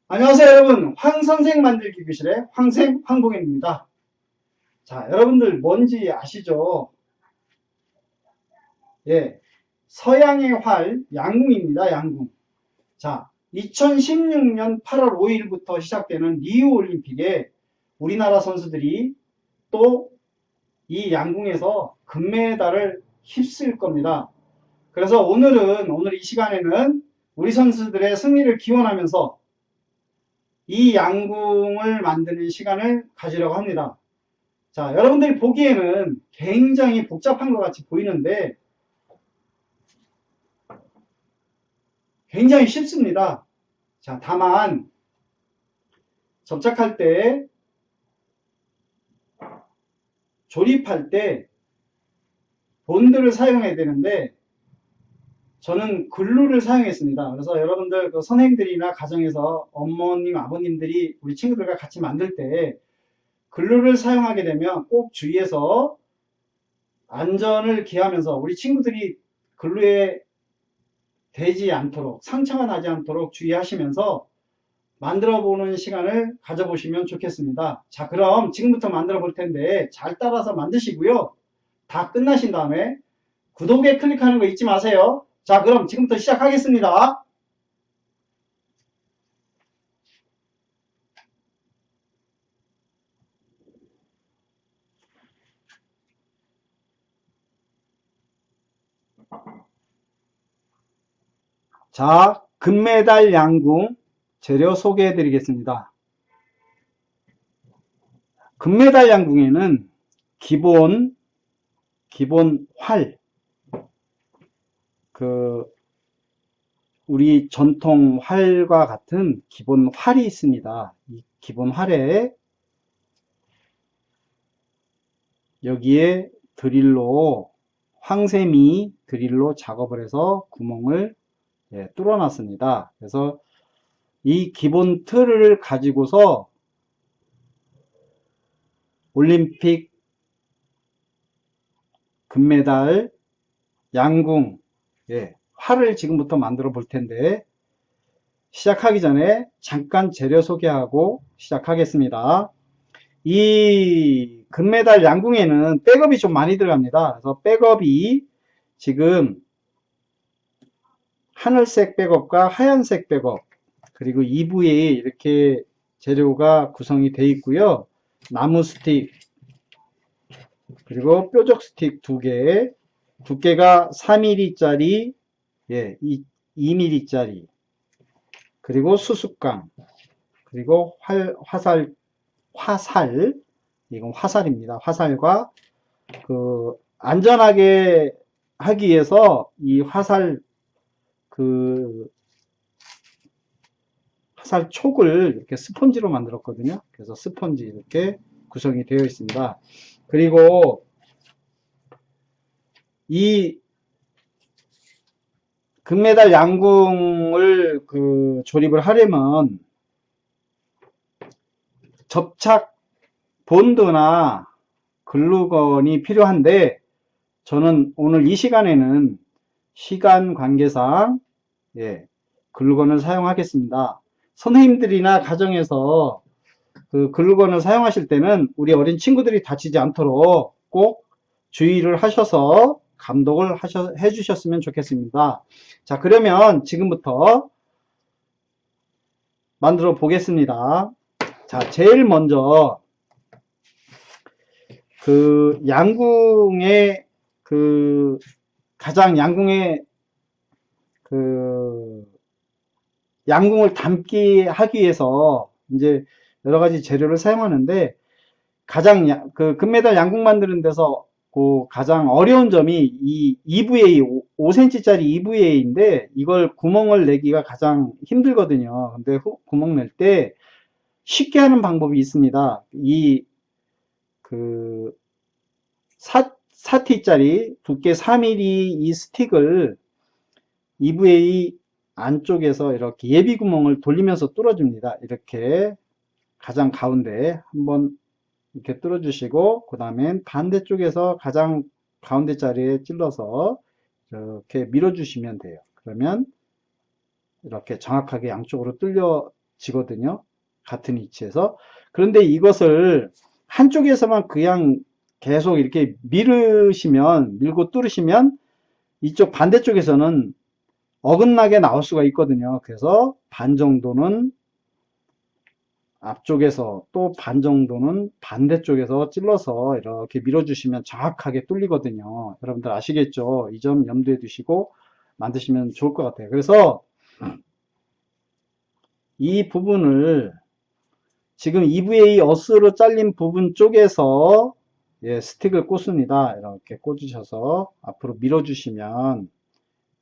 안녕하세요 여러분, 황선생 만들기 교실의 황생 황봉현입니다. 자, 여러분들 뭔지 아시죠? 예, 서양의 활 양궁입니다. 양궁. 자, 2016년 8월 5일부터 시작되는 리우 올림픽에 우리나라 선수들이 또 이 양궁에서 금메달을 휩쓸 겁니다. 그래서 오늘 이 시간에는 우리 선수들의 승리를 기원하면서 이 양궁을 만드는 시간을 가지려고 합니다. 자, 여러분들이 보기에는 굉장히 복잡한 것 같이 보이는데 굉장히 쉽습니다. 자, 다만 접착할 때, 조립할 때 본드를 사용해야 되는데 저는 글루를 사용했습니다. 그래서 여러분들 그 선생님들이나 가정에서 어머님, 아버님들이 우리 친구들과 같이 만들 때 글루를 사용하게 되면 꼭 주의해서 안전을 기하면서 우리 친구들이 글루에 되지 않도록, 상처가 나지 않도록 주의하시면서 만들어 보는 시간을 가져보시면 좋겠습니다. 자, 그럼 지금부터 만들어 볼 텐데 잘 따라서 만드시고요. 다 끝나신 다음에 구독에 클릭하는 거 잊지 마세요. 자, 그럼 지금부터 시작하겠습니다. 자, 금메달 양궁 재료 소개해 드리겠습니다. 금메달 양궁에는 기본 활, 우리 전통 활과 같은 기본 활이 있습니다. 이 기본 활에 여기에 드릴로, 황샘이 드릴로 작업을 해서 구멍을 뚫어 놨습니다. 그래서 이 기본 틀을 가지고서 올림픽 금메달 양궁 활을 지금부터 만들어 볼 텐데 시작하기 전에 잠깐 재료 소개하고 시작하겠습니다. 이 금메달 양궁에는 백업이 좀 많이 들어갑니다. 그래서 백업이 지금 하늘색 백업과 하얀색 백업, 그리고 2부에 이렇게 재료가 구성이 되어 있고요. 나무 스틱, 그리고 뾰족 스틱 2개, 두께가 4mm짜리, 2mm짜리, 그리고 수수깡, 그리고 화살, 이건 화살입니다. 화살과 안전하게 하기 위해서 이 화살 화살 촉을 이렇게 스펀지로 만들었거든요. 그래서 스펀지 이렇게 구성이 되어 있습니다. 그리고 이 금메달 양궁을 조립을 하려면 접착 본드나 글루건이 필요한데 저는 오늘 이 시간에는 시간 관계상 글루건을 사용하겠습니다. 선생님들이나 가정에서 글루건을 사용하실 때는 우리 어린 친구들이 다치지 않도록 꼭 주의를 하셔서 감독을 해주셨으면 좋겠습니다. 자, 그러면 지금부터 만들어 보겠습니다. 자, 제일 먼저 양궁의 가장 양궁을 담기 하기 위해서 이제 여러 가지 재료를 사용하는데 가장 금메달 양궁 만드는 데서 가장 어려운 점이 이 EVA 5cm짜리 EVA인데 이걸 구멍을 내기가 가장 힘들거든요. 근데 구멍 낼 때 쉽게 하는 방법이 있습니다. 이 4T짜리 두께 4mm 이 스틱을 EVA 안쪽에서 이렇게 예비 구멍을 돌리면서 뚫어줍니다. 이렇게 가장 가운데 한번 이렇게 뚫어주시고 그 다음엔 반대쪽에서 가장 가운데 자리에 찔러서 이렇게 밀어주시면 돼요. 그러면 이렇게 정확하게 양쪽으로 지거든요. 같은 위치에서. 그런데 이것을 한쪽에서만 그냥 계속 이렇게 밀고 뚫으시면 이쪽 반대쪽에서는 어긋나게 나올 수가 있거든요. 그래서 반 정도는 앞쪽에서 또 반 정도는 반대쪽에서 찔러서 이렇게 밀어주시면 정확하게 뚫리거든요. 여러분들 아시겠죠? 이 점 염두에 두시고 만드시면 좋을 것 같아요. 그래서 이 부분을 지금 EVA 어스로 잘린 부분 쪽에서 스틱을 꽂습니다. 이렇게 꽂으셔서 앞으로 밀어주시면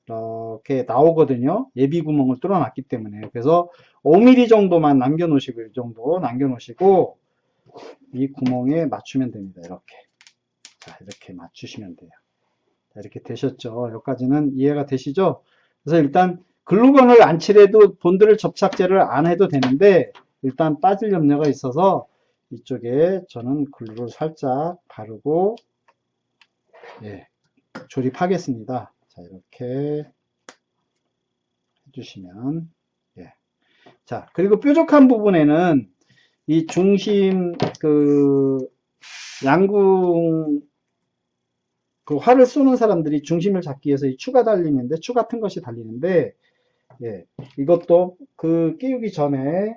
이렇게 나오거든요. 예비 구멍을 뚫어놨기 때문에. 그래서 5mm 정도만 남겨놓으시고, 이 정도 남겨놓으시고, 이 구멍에 맞추면 됩니다. 이렇게. 자, 이렇게 맞추시면 돼요. 자, 이렇게 되셨죠? 여기까지는 이해가 되시죠? 그래서 일단 글루건을 안 칠해도 본드를 접착제를 안 해도 되는데, 일단 빠질 염려가 있어서 이쪽에 저는 글루를 살짝 바르고, 조립하겠습니다. 자, 이렇게 해주시면, 자, 그리고 뾰족한 부분에는 이 중심, 양궁, 활을 쏘는 사람들이 중심을 잡기 위해서 이 추 같은 것이 달리는데, 이것도 끼우기 전에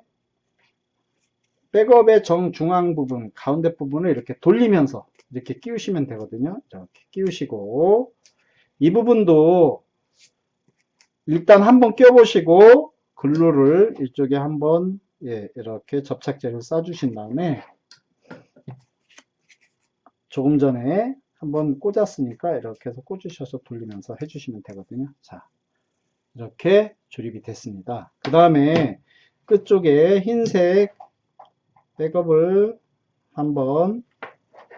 백업의 정중앙 부분, 가운데 부분을 이렇게 돌리면서 이렇게 끼우시면 되거든요. 이렇게 끼우시고, 이 부분도 일단 한번 껴보시고, 글루를 이쪽에 한번 이렇게 접착제를 싸주신 다음에 조금 전에 한번 꽂았으니까 이렇게 해서 꽂으셔서 돌리면서 해주시면 되거든요. 자, 이렇게 조립이 됐습니다. 그 다음에 끝쪽에 흰색 백업을 한번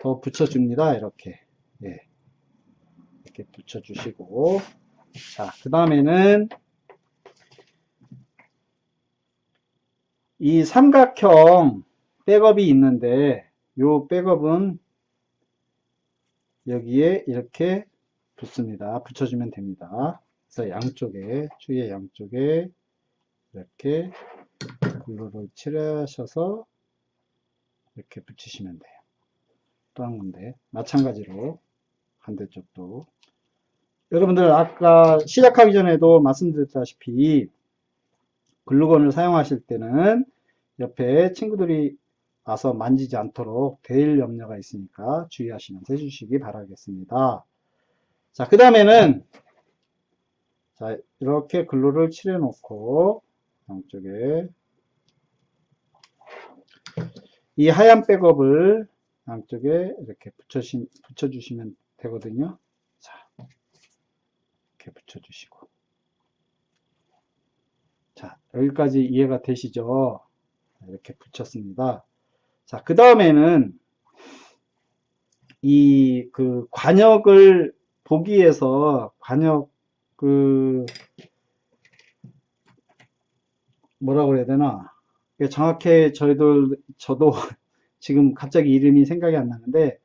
더 붙여줍니다. 이렇게 이렇게 붙여주시고, 자, 그 다음에는 이 삼각형 백업이 있는데, 이 백업은 여기에 이렇게 붙여주면 됩니다. 그래서 양쪽에, 주위의 양쪽에 이렇게 글루를 칠하셔서 이렇게 붙이시면 돼요. 또 한 군데, 마찬가지로 반대쪽도. 여러분들 아까 시작하기 전에도 말씀드렸다시피 글루건을 사용하실 때는 옆에 친구들이 와서 만지지 않도록 데일 염려가 있으니까 주의하시면서 해주시기 바라겠습니다. 자, 그 다음에는 자, 이렇게 글루를 칠해 놓고 양쪽에 이 하얀 백업을 양쪽에 이렇게 붙여주시면 되거든요. 자, 이렇게 붙여주시고. 자, 여기까지 이해가 되시죠? 이렇게 붙였습니다. 자, 그 다음에는 이 관역을 보기 위해서 뭐라고 그래야 되나? 정확히 저도 지금 갑자기 이름이 생각이 안 나는데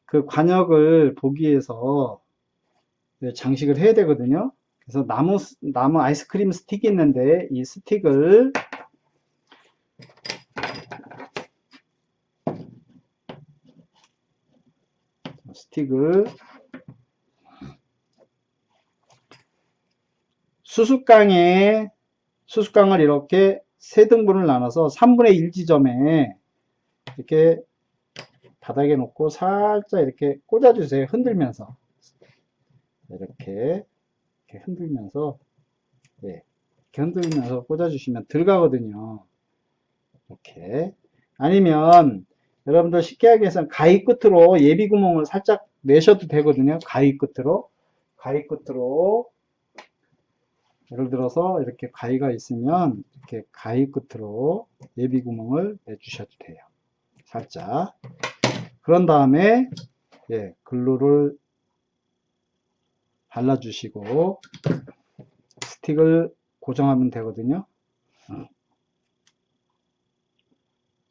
그 관역을 보기 위해서 장식을 해야 되거든요. 그래서 나무 아이스크림 스틱이 있는데 이 스틱을 수습강을 이렇게 세 등분을 나눠서 3분의 1 지점에 이렇게 바닥에 놓고 살짝 이렇게 꽂아주세요. 흔들면서. 이렇게 흔들면서, 이렇게 흔들면서 꽂아주시면 들어가거든요. 이렇게. 아니면, 여러분들 쉽게 하기 위해서는 가위 끝으로 예비 구멍을 살짝 내셔도 되거든요. 가위 끝으로. 예를 들어서 이렇게 가위가 있으면 이렇게 가위 끝으로 예비 구멍을 내주셔도 돼요. 살짝. 그런 다음에 글루를 발라주시고 스틱을 고정하면 되거든요.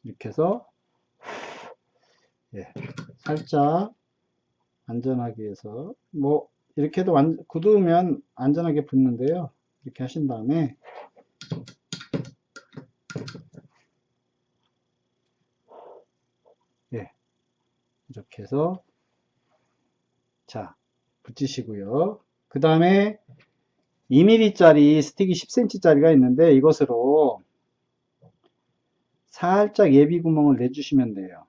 이렇게 해서 살짝 안전하게 해서 이렇게 해도 굳으면 안전하게 붙는데요. 이렇게 하신 다음에 이렇게 해서 자 붙이시고요. 그 다음에 2mm짜리 스틱이 10cm짜리가 있는데 이것으로 살짝 예비 구멍을 내주시면 돼요.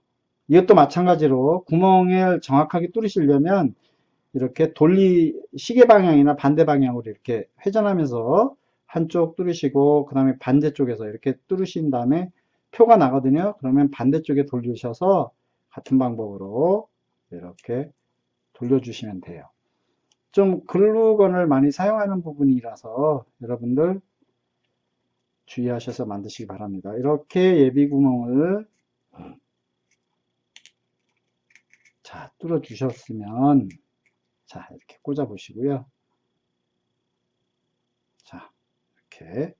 이것도 마찬가지로 구멍을 정확하게 뚫으시려면 이렇게 시계 방향이나 반대 방향으로 이렇게 회전하면서 한쪽 뚫으시고 그 다음에 반대쪽에서 이렇게 뚫으신 다음에 표가 나거든요. 그러면 반대쪽에 돌리셔서 같은 방법으로 이렇게 돌려주시면 돼요. 좀 글루건을 많이 사용하는 부분이라서 여러분들 주의하셔서 만드시기 바랍니다. 이렇게 예비 구멍을 자 뚫어 주셨으면 자 이렇게 꽂아 보시고요. 자 이렇게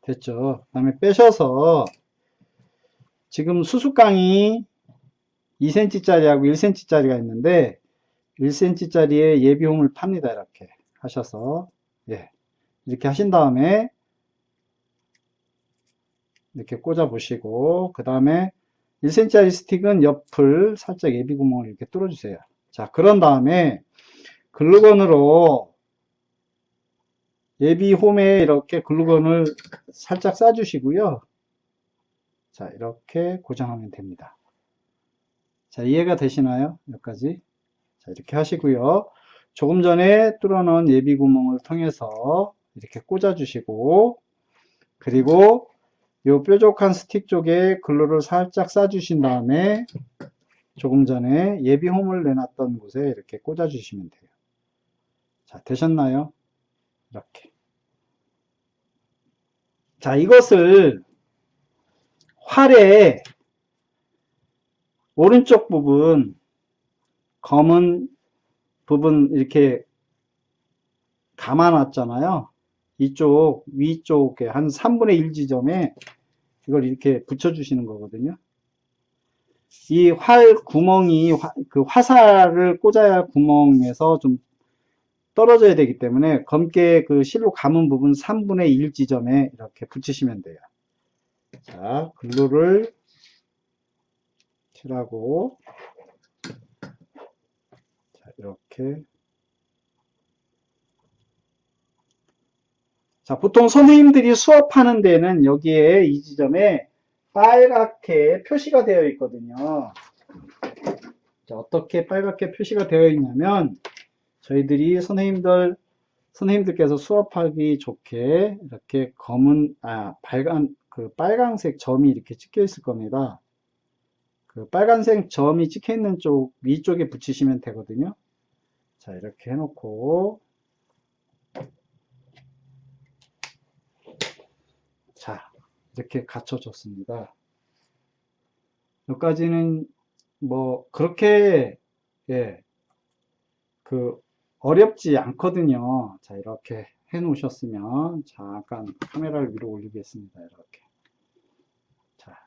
됐죠. 그 다음에 빼셔서 지금 수수깡이 2cm짜리하고 1cm짜리가 있는데 1cm짜리에 예비홈을 팝니다. 이렇게 하셔서 예 이렇게 하신 다음에 이렇게 꽂아 보시고 그 다음에 1cm짜리 스틱은 옆을 살짝 예비 구멍을 이렇게 뚫어 주세요. 자 그런 다음에 글루건으로 예비 홈에 이렇게 글루건을 살짝 싸 주시고요. 자 이렇게 고정하면 됩니다. 자 이해가 되시나요? 여기까지. 자 이렇게 하시고요. 조금 전에 뚫어 놓은 예비 구멍을 통해서 이렇게 꽂아 주시고 그리고 요 뾰족한 스틱 쪽에 글루를 살짝 싸 주신 다음에 조금 전에 예비 홈을 내놨던 곳에 이렇게 꽂아 주시면 돼요. 자 되셨나요? 이렇게. 자 이것을 활의 오른쪽 부분 검은 부분 이렇게 감아놨잖아요. 이쪽 위쪽에 한 3분의 1 지점에 이걸 이렇게 붙여주시는 거거든요. 이 활 구멍이 그 화살을 꽂아야 할 구멍에서 좀 떨어져야 되기 때문에 검게 그 실로 감은 부분 3분의 1 지점에 이렇게 붙이시면 돼요. 자, 글루를 칠하고 자, 이렇게 자, 보통 선생님들이 수업하는 데는 여기에 이 지점에 빨갛게 표시가 되어 있거든요. 자, 어떻게 빨갛게 표시가 되어 있냐면 저희들이 선생님들께서 수업하기 좋게 이렇게 빨간색 점이 이렇게 찍혀 있을 겁니다. 그 빨간색 점이 찍혀 있는 쪽 위쪽에 붙이시면 되거든요. 자, 이렇게 해놓고 자, 이렇게 갖춰줬습니다. 여기까지는 뭐 그렇게 예, 어렵지 않거든요. 자, 이렇게 해 놓으셨으면 잠깐 카메라를 위로 올리겠습니다. 이렇게. 자,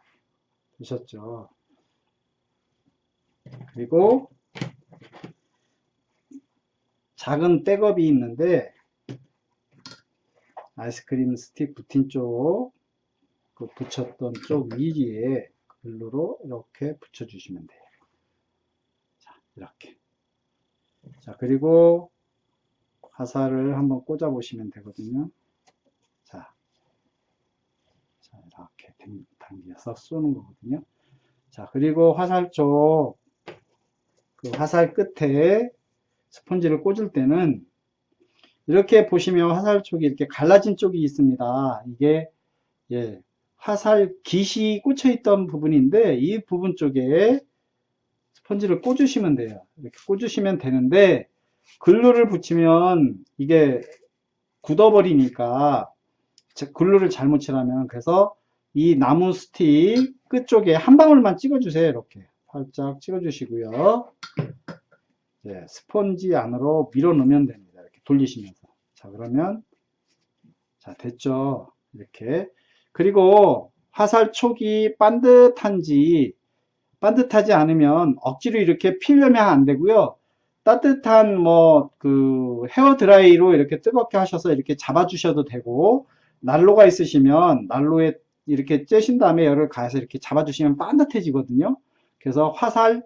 되셨죠? 그리고 작은 백업이 있는데 아이스크림 스틱 붙인 쪽, 그 붙였던 쪽 위에 글루로 이렇게 붙여주시면 돼요. 자, 이렇게. 자, 그리고 화살을 한번 꽂아 보시면 되거든요. 자, 이렇게 당겨서 쏘는 거거든요. 자, 그리고 화살 쪽, 그 화살 끝에 스펀지를 꽂을 때는 이렇게 보시면 화살 쪽이 이렇게 갈라진 쪽이 있습니다. 이게 예, 화살 깃이 꽂혀 있던 부분인데 이 부분 쪽에 스펀지를 꽂으시면 돼요. 이렇게 꽂으시면 되는데 글루를 붙이면 이게 굳어버리니까 글루를 잘못 칠하면 그래서 이 나무 스틱 끝쪽에 한 방울만 찍어주세요. 이렇게 살짝 찍어주시고요. 예, 스펀지 안으로 밀어 넣으면 됩니다. 이렇게 돌리시면서. 자, 그러면 자, 됐죠. 이렇게. 그리고 화살 촉이 반듯하지 않으면 억지로 이렇게 피려면 안 되고요. 따뜻한 헤어 드라이로 이렇게 뜨겁게 하셔서 이렇게 잡아 주셔도 되고, 난로가 있으시면 난로에 이렇게 쬐신 다음에 열을 가해서 이렇게 잡아 주시면 반듯해지거든요. 그래서 화살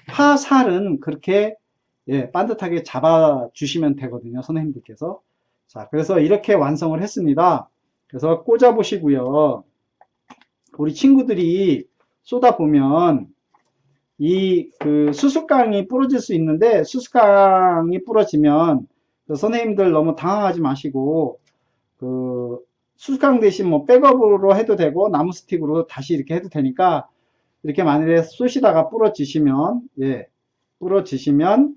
파살은 그렇게 예, 반듯하게 잡아주시면 되거든요. 선생님들께서. 자, 그래서 이렇게 완성을 했습니다. 그래서 꽂아 보시고요. 우리 친구들이 쏘다 보면 이 그 수습강이 부러질 수 있는데 수습강이 부러지면 그 선생님들 너무 당황하지 마시고 그 수습강 대신 뭐 백업으로 해도 되고 나무 스틱으로 다시 이렇게 해도 되니까 이렇게 만약에 쏘시다가 부러지시면 예, 부러지시면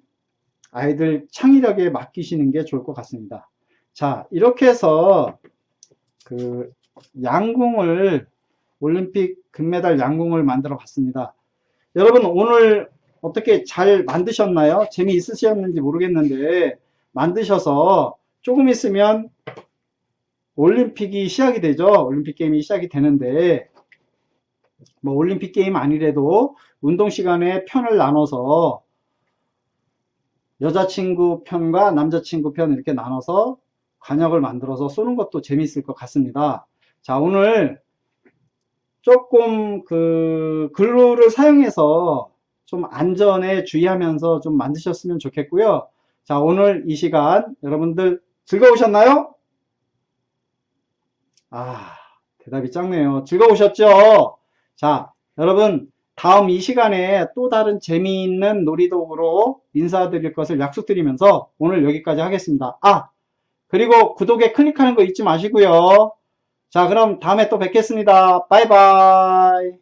아이들 창의력에 맡기시는 게 좋을 것 같습니다. 자, 이렇게 해서 그 양궁을 올림픽 금메달 양궁을 만들어 봤습니다. 여러분 오늘 어떻게 잘 만드셨나요? 재미있으셨는지 모르겠는데 만드셔서 조금 있으면 올림픽이 시작이 되죠. 올림픽 게임이 시작이 되는데 뭐 올림픽 게임 아니래도 운동 시간에 편을 나눠서 여자친구 편과 남자친구 편 이렇게 나눠서 관역을 만들어서 쏘는 것도 재미있을 것 같습니다. 자, 오늘 조금 그 글루를 사용해서 좀 안전에 주의하면서 좀 만드셨으면 좋겠고요. 자, 오늘 이 시간 여러분들 즐거우셨나요? 아, 대답이 작네요. 즐거우셨죠? 자, 여러분 다음 이 시간에 또 다른 재미있는 놀이동으로 인사드릴 것을 약속드리면서 오늘 여기까지 하겠습니다. 아, 그리고 구독에 클릭하는 거 잊지 마시고요. 자, 그럼 다음에 또 뵙겠습니다. 바이바이.